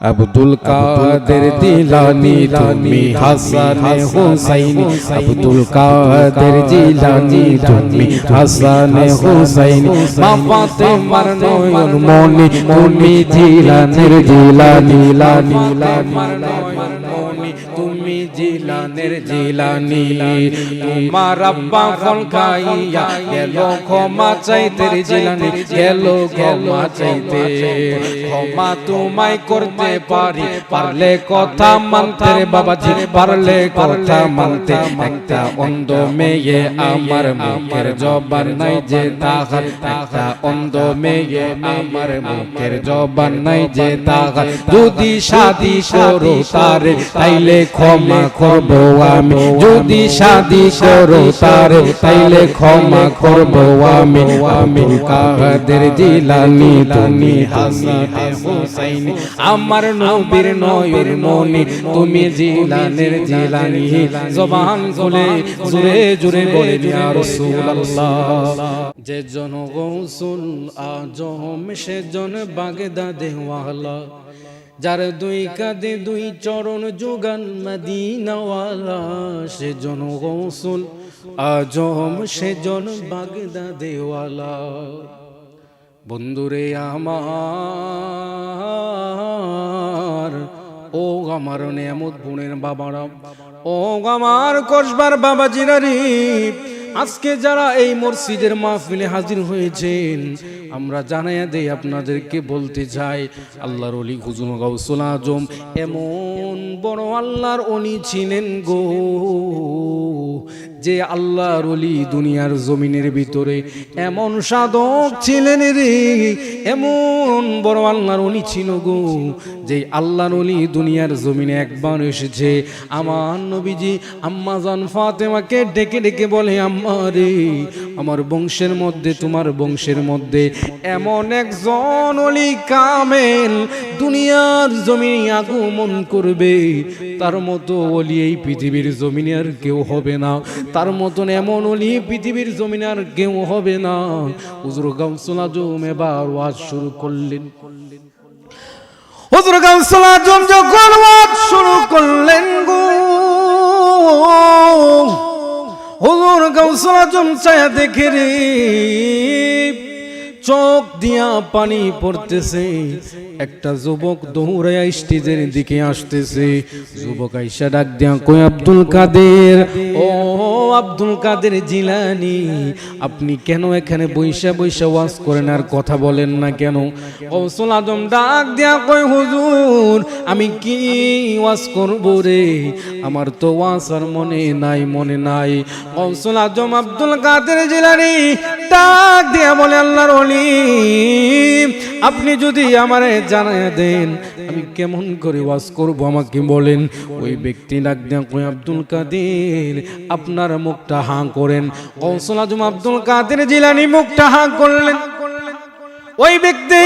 আব্দুল কাদের জিলানী তুমি হাসানে হুসাইনি, আব্দুল কাদের জিলানী তুমি হাসানে হুসাইনি, মা ফাতেমার নয়ন মনি তুমি জিলানের জিলানী, তুমি জিলানের জিলানী। তোমার আব্বা ফল খাইয়া গেল ক্ষমা চাইতে রে জিলানী, গেল ক্ষমা চাইতে। ক্ষমা তোমায় করতে পারি, পারলে কথা মানতে রে বাবাজি, পারলে কথা মানতে। একটা অন্ধ মেয়ে আমার মুখের জবান নাই যে তাহার, একটা অন্ধ মেয়ে আমার মুখের জবান নাই যে তাহার। যদি শাদি করো তারে তাইলে ক্ষমা করব আমি, যদি শাদি করো তারে তাইলে ক্ষমা করব আমি। আব্দুল কাদের জিলানী তুমি হাসানে হুসাইনি, আমার নবীর নয়ন মনি তুমি জিলানের জিলানী। জবান খুলে জোরে জোরে বলে ইয়া রাসূলুল্লাহ। যে জন গৌসুল আজম সে জন বাগদাদে ওয়ালা, যার দুই কাঁধে দুই চরণ যোগান মদিনাওয়ালা। সে জন গৌসুল আজম সে জন বাগদাদে ওয়ালা। বন্ধুরে আমার, ও আমার নেয়ামত বোনের বাবারা, ও আমার কসবার বাবা জিরারি, আজকে যারা এই মসজিদের মাহফিলে হাজির হয়েছেন, আমরা জানাইয়া দেই আপনাদেরকে বলতে চাই, আল্লাহর ওলি হুজুর গাউসুল আজম এমন বড় আল্লাহর ওলি ছিলেন গো, যে আল্লাহর ওলি দুনিয়ার জমিনের ভিতরে এমন সাধক ছিলেন রে, এমন বড় আল্লাহর ওলি ছিল গো, যে আল্লাহর ওলি দুনিয়ার জমিনে একবার এসেছে। আমার নবীজি আম্মা জান ফাতেমাকে ডেকে ডেকে বলে, আম্মা রে, আমার বংশের মধ্যে, তোমার বংশের মধ্যে এমন একজন ওলি কামেল দুনিয়ার জমিনে আগমন করবে, তার মতো ওলি এই পৃথিবীর জমিনে আর কেউ হবে না, তার মতন এমন ওলি পৃথিবীর জমিনে আর কেউ হবে না। হুজুর গাউসুল আজম এবার ওয়াজ শুরু করলেন। হুজুর গাউসুল আজম যখন ওয়াজ শুরু করলেন গো, হুজুর গাউসুল আজম চায়া দেখে রে, চোখ দিয়া পানি পড়তেছে। একটা যুবক দৌড়াইয়া স্টেজের দিকে আসতেছে। যুবক আইসা ডাক দিয়া কই, আব্দুল কাদের, ও আব্দুল কাদের জিলানী, আপনি কেন এখানে বৈশা বৈশা ওয়াজ করেন আর কথা বলেন না কেন? গাউসুল আজম ডাক দিয়া কই, হুজুর আমি কি ওয়াজ করব রে, আমার তো ওয়াজ আর মনে নাই, মনে নাই। গাউসুল আজম আব্দুল কাদের জিলানী ডাক দিয়া বলে, আল্লাহর ওলি, আপনি যদি আমারে জানায় দেন আমি কেমন করে ওয়াজ করব, আমাকে বলেন। ওই ব্যক্তি ডাক দিয়া কই, আব্দুল কাদের আপনার মুখটা হাঁ করেন। গাউসুল আজম আব্দুল কাদের জিলানী মুখটা হাঁ করলেন। ওই ব্যক্তি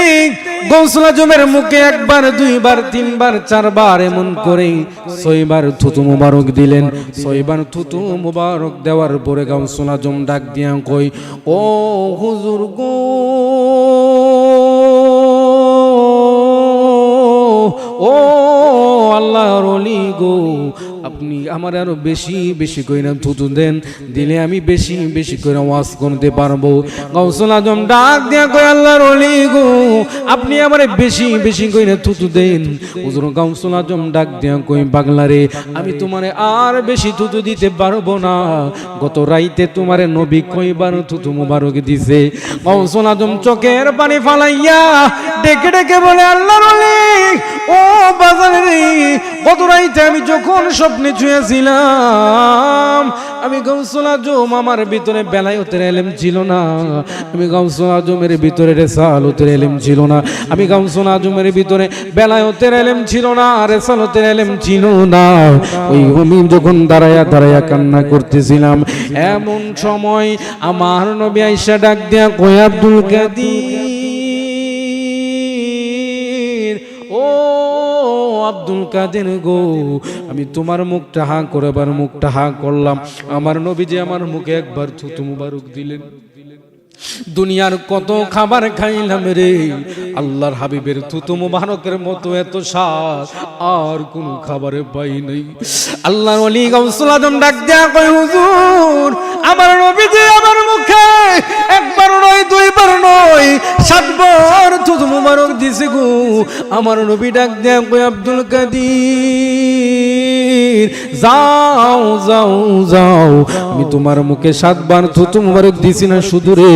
গাউসুল আজমের মুখে একবার, দুইবার, তিনবার, চারবার, এমন করে 6 বার থুতু মুবারক দিলেন। 6 বার থুতু মুবারক দেওয়ার পরে গাউসুল আজম ডাক দিয়া কই, ও হুজুর গো, ও আল্লাহর ওলি গো, আপনি আমার আরো বেশি বেশি কইরা থুতু দেন, দিলে আমি বেশি বেশি কইরা ওয়াজ করতে পারবো। গাউসুল আজম ডাক দিয়া কই, আল্লাহর ওলি গো, আপনি আমারে বেশি বেশি কইরা থুতু দেন। হুজুর গাউসুল আজম ডাক দিয়া কই, পাগলা রে, আমি তোমারে আর বেশি থুতু দিতে পারবো না, গত রাইতে তোমারে নবী কয়বার থুতু মুবারক দিছে। গাউসুল আজম চোখের পানি ফালাইয়া ডেকে ডেকে বলে, আল্লাহর ওলি, ও বাজারে রে, গত রাইতে আমি যখন স্বপ্নে ছুঁয়েছিলাম, আমি গাউসুল আজম, আমার ভিতরে বেলায়েতের ইলম ছিল না, আমি গাউসুল আজমের ভিতরে রিসালাতের ইলম ছিল না, আমি গাউসুল আজমের ভিতরে বেলায়েতের ইলম ছিল না, রিসালাতের ইলম ছিল না। ওই আমি যখন দাঁড়ায়া দাঁড়ায়া কান্না করতেছিলাম, এমন সময় আমার নবী আয়েশা ডাক দিয়া কই, আব্দুল কাদের, ও আব্দুল কাদের গো, আমি তোমার মুখটা হাঁ করবার মুখটা হাঁ করলাম। আমার নবীজি আমার মুখে একবার থুতু মুবারক দিলেন। দুনিয়ার কত খাবার খাইলাম রে, আল্লাহর হাবিবের থুতু মুবারকের মতো এত স্বাদ আর কোন খাবারে পাই নাই। আল্লাহর ওলি গাউসুল আজম ডাক দেয়া কয়, হুজুর আমার নবীজি আমার মুখে একবার নয় দুইবার নয় 7 বার থুতু মুবারক দিছে গো। আমার নবী ডাক দেয়া কয়, আব্দুল কাদের যাও যাও যাও, আমি তোমার মুখে 7 বার থুতু মুবারক দিছি না শুধু রে,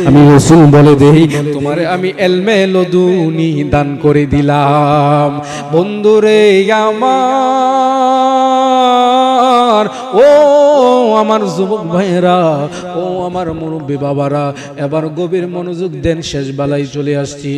আমি রাসূল বলে দেই তোমারে আমি ইলমে লদুনি দান করে দিলাম। বন্ধুরে আমার, ও আমার যুবক ভাইরা, ও আমার মুরব্বী বাবারা, এবার গভীর মনোযোগ দেন, শেষ বেলায় চলে আসছি।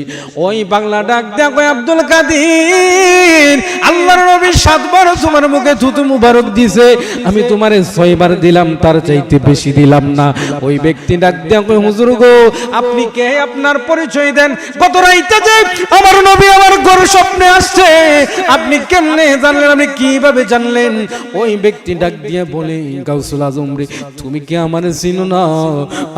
ওই বাংলা ডাক দেয়া কয়, আব্দুল কাদের আল্লাহর নবী 7 বার তোমার মুখে থুতু মুবারক দিছে, আমি তোমারে 6 বার দিলাম, তার চাইতে বেশি দিলাম না। ওই ব্যক্তি ডাক দেয়া কয়, হুজুর গো আপনি কে, আপনার পরিচয় দেন। গত রাইতে যে আমার নবী আমার ঘর স্বপ্নে আসছে, আপনি কেমনে জানলেন, আপনি কিভাবে জানলেন? ওই ব্যক্তি ডাক দিয়ে বলে, গাউসুল আজম রে তুমি কি আমারে চিনো না?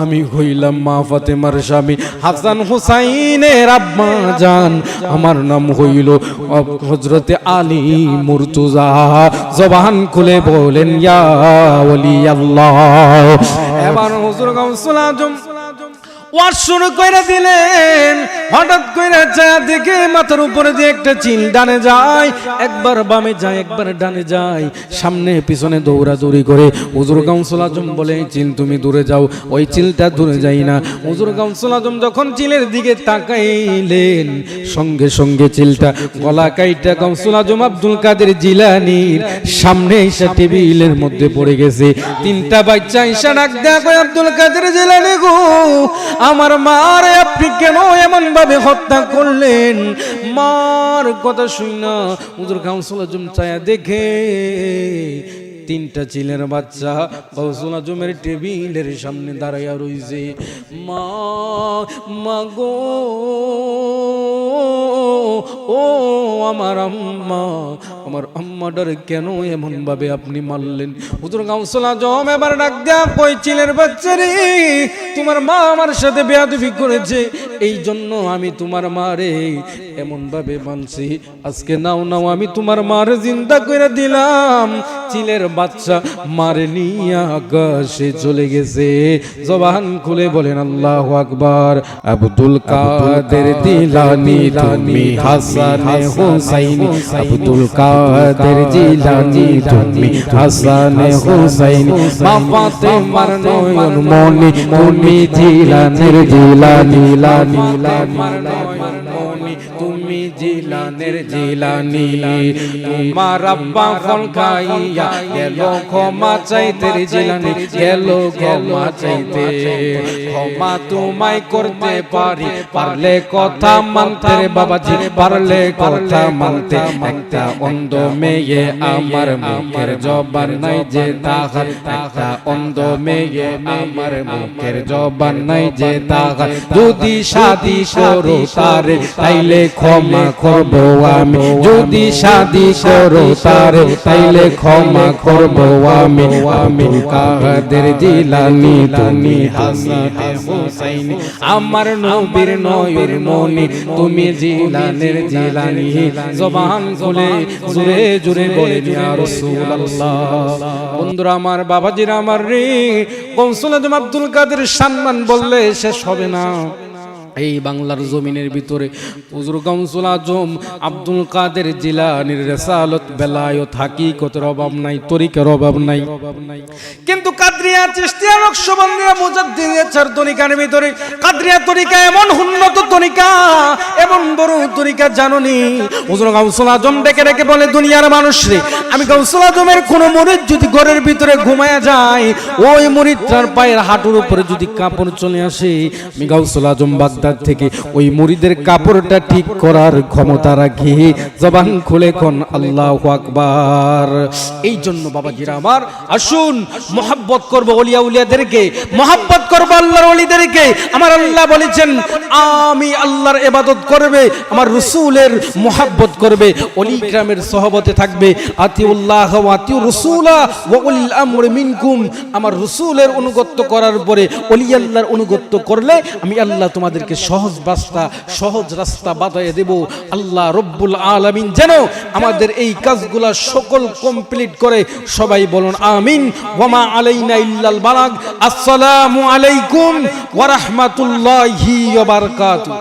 আমি হইলাম মা ফাতেমার স্বামী হাসান হুসাইনের আব্বা জান, আমার নাম হইল হযরতে আলী মুর্তজা। জবান খুলে বলেন ইয়া ওলি আল্লাহ। এবার হুজুর গাউসুল আজম ওয়াজ শুরু করে দিলেন। হঠাৎ করে যায় দেখে মাথার উপরে দিয়ে একটা চিল ডানে যায়, একবার বামে যায়, একবার ডানে যায়, সামনে পিছনে দৌড়াদৌড়ি করে। হুজুর গাউসুল আজম বলে, চিল তুমি দূরে যাও। ওই চিলটা দূরে যায় না। হুজুর গাউসুল আজম যখন চিলের দিকে তাকাইলেন, সঙ্গে সঙ্গে চিলটা গলা কাইটা গাউসুল আজম আব্দুল কাদের জিলানীর সামনে এসে টেবিলের মধ্যে পড়ে গেছে। 3টা বাচ্চা এসে ডাক দেয়া কয়, আব্দুল কাদের জিলানী গো আমার মারে আপনি কেন এমন ভাবে হত্যা করলেন? মার কথা শুই না হুজুর গাউসুল আজম চায়া দেখে 3টা চিলের বাচ্চা গাউসুল আজমের টেবিলের সামনে দাঁড়াইয়া রইছে। মা মা গো, ও আমার আম্মা, আমার আম্মাটার কেন এমন ভাবে আপনি মারলেন? হুজুর গাউসুল আজম এবার ডাক দেয়া কই, চিলের বাচ্চারে তোমার মা আমার সাথে বেয়াদবি করেছে, এই জন্য আমি তোমার মারে এমন ভাবে মানছি। আজকে নাও নাও আমি তোমার মারে জিন্দা করে দিলাম। চিলের বাচ্চা মারে নিয়ে আকাশে চলে গেছে। জবান খুলে বলেন আল্লাহু আকবার। আব্দুল কাদের জিলানী তুমি হাসানে হুসাইনি, আব্দুল কাদের জিলানী তুমি হাসানে হুসাইনি, মা ফাতেমার নয়ন মনি তুমি জিলানের জিলানী, আমার নয়ন মনি তুমি জিলানের জিলানী। তোমার আব্বা ফল খাইয়া গেল ক্ষমা চাইতে রে জিলানী, গেল ক্ষমা চাইতে। ক্ষমা তোমায় করতে পারি, পারলে কথা মানতে রে বাবাজি, পারলে কথা মানতে। একটা অন্ধ মেয়ে আমার মুখের জবান নাই যে তাহার, একটা অন্ধ মেয়ে আমার মুখের জবান নাই যে তাহার। যদি শাদি করো তারে তাইলে ক্ষমা করব আমি, যদি শাদি করো তারে তাইলে ক্ষমা করব আমি। আব্দুল কাদের জিলানী তুমি হাসানে হুসাইনি, আমার নবীর নয়ন মনি তুমি জিলানের জিলানী। জবান খুলে জোরে জোরে বলেন ইয়া রাসূলুল্লাহ। বন্ধুরা আমার, বাবাজিরা আমার রে, গাউসুল আজম আব্দুল কাদের সম্মান বললে শেষ হবে না। এই বাংলার জমিনের ভিতরে হুজুর গাউসুল আজম আব্দুল কাদের জিলানীর রিসালাত বেলায়েত হাকিকতের অভাব নাই, তরিকার অভাব নাই। কিন্তু কাদরিয়া চিশতিয়া নকশবন্দিয়া মুজাদ্দিদিয়া চার তরিকার ভিতরে কাদরিয়া তরিকা এমন উন্নত তরিকা, এমন বড় তরিকা জানোনি? হুজুর গাউসুল আজম ডেকে ডেকে বলে, দুনিয়ার মানুষ রে, আমি গাউসুল আজমের কোন মুরিদ যদি ঘরের ভিতরে ঘুমায়া যায়, ওই মুরিদটার পায়ের হাঁটুর উপরে যদি কাপড় চলে আসে, আমি গাউসুল আজম বাদ মাস্টার থেকে ওই মুরিদের কাপড়টা ঠিক করার ক্ষমতা রাখি। জবান খুলে কোন আল্লাহু আকবার। এই জন্য বাবাজিরা আমার, আসুন মহব্বত করব ওলিয়া উলিয়াদেরকে, মহব্বত করব আল্লাহর ওলিদেরকে। আমার আল্লাহ বলেছেন, আমি আল্লাহর ইবাদত করবে, আমার রাসূলের মহব্বত করবে, ওলি কিরামের সহবতে থাকবে। আতিউল্লাহ ওয়া আতিউর রাসূলা ওয়া উলিল আমরি মিনকুম। আমার রাসূলের অনুগত করার পরে ওলি আল্লাহর অনুগত করলে আমি আল্লাহ তোমাদেরকে সহজ রাস্তা বাতায়ে দেব। আল্লাহ রব্বুল আলামিন যেন আমাদের এই কাজগুলা সকল কমপ্লিট করে। সবাই বলুন আমিন। ওয়া মা আলাইনা ইল্লাল বালাগ। আসসালামু আলাইকুম ওয়া রাহমাতুল্লাহি ওয়া বারাকাতুহু।